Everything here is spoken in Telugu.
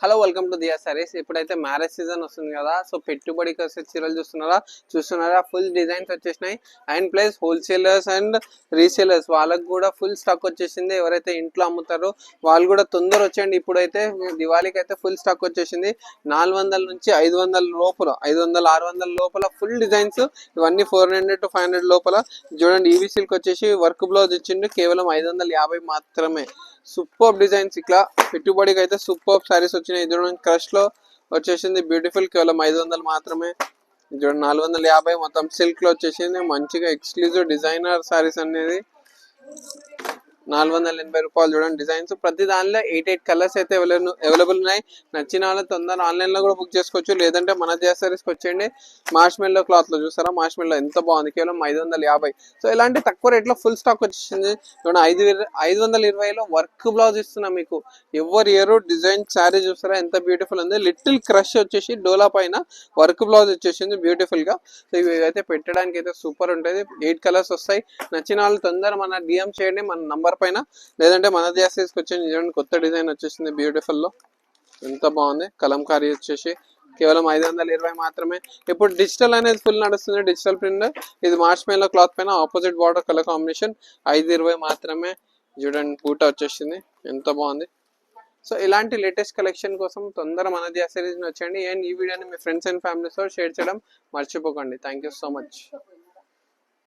హలో వెల్కమ్ టు దియా సారీస్. ఇప్పుడైతే మ్యారేజ్ సీజన్ వస్తుంది కదా, సో పెట్టుబడికి వచ్చే చీరలు చూస్తున్నారా ఫుల్ డిజైన్స్ వచ్చేసినాయి. And plus wholesalers and resellers వాళ్ళకి కూడా ఫుల్ స్టాక్ వచ్చేసింది. ఎవరైతే ఇంట్లో అమ్ముతారో వాళ్ళు కూడా తొందర వచ్చేయండి. ఇప్పుడైతే దివాళీకి అయితే ఫుల్ స్టాక్ వచ్చేసింది. 400 నుంచి 500 లోపల, 500 600 లోపల ఫుల్ డిజైన్స్. ఇవన్నీ 400 to 500 లోపల. చూడండి ఈవీ సిల్క్ వచ్చేసి వర్క్ బ్లౌజ్ ఇచ్చిండు, కేవలం 550 మాత్రమే. సూపర్ డిజైన్స్, ఇట్లా పెట్టుబడికి అయితే సూపర్ సారీస్ వచ్చినాయి. చూడండి క్రష్ లో వచ్చేసింది బ్యూటిఫుల్, కేవలం 500 మాత్రమే. చూడండి 450 మొత్తం సిల్క్ లో వచ్చేసింది. మంచిగా ఎక్స్క్లూజివ్ డిజైనర్ సారీస్ అనేది 480 రూపాయలు. చూడండి డిజైన్స్ ప్రతి దానిలో 8 కలర్స్ అయితే అవైలబుల్ ఉన్నాయి. నచ్చిన వాళ్ళు తొందర ఆన్లైన్ లో కూడా బుక్ చేసుకోవచ్చు, లేదంటే మన దియా సారీస్కి వచ్చేయండి. మార్ష్ మెల్లో క్లాత్ లో చూసారా, మార్ష్ మెల్లో ఎంత బాగుంది, కేవలం 550. సో ఇలాంటి తక్కువ రేట్ లో ఫుల్ స్టాక్ వచ్చేసింది. చూడండి 520లో వర్క్ బ్లౌజ్ ఇస్తున్నా మీకు. ఎవరు ఇయర్ డిజైన్ శారీ చూసారా ఎంత బ్యూటిఫుల్ ఉంది. లిటిల్ క్రష్ వచ్చేసి డోలా పైన వర్క్ బ్లౌజ్ వచ్చేసింది బ్యూటిఫుల్ గా. సో ఇవి అయితే పెట్టడానికి అయితే సూపర్ ఉంటుంది. 8 కలర్స్ వస్తాయి. నచ్చిన వాళ్ళు తొందర మన డిఎం చేయండి మన నంబర్ పైన, లేదంటే మన దియా సారీస్కి వచ్చేసి. చూడండి కొత్త డిజైన్ వచ్చేసింది బ్యూటిఫుల్ లో, ఎంత బాగుంది. కలంకారీ వచ్చేసి కేవలం 520 మాత్రమే. ఇప్పుడు డిజిటల్ అనేది ఫుల్ నడుస్తుంది, డిజిటల్ ప్రింట్. ఇది మార్చ్ మెయిన్ క్లాత్ పైన ఆపోజిట్ బార్డర్ కలర్ కాంబినేషన్, 520 మాత్రమే. చూడండి బూటా వచ్చేసింది, ఎంత బాగుంది. సో ఇలాంటి లేటెస్ట్ కలెక్షన్ కోసం తొందర మన దియా సారీస్ వచ్చేయండి. అండ్ ఈ వీడియోని మీ ఫ్రెండ్స్ అండ్ ఫ్యామిలీస్ తో షేర్ చేయడం మర్చిపోకండి. Thank you so much.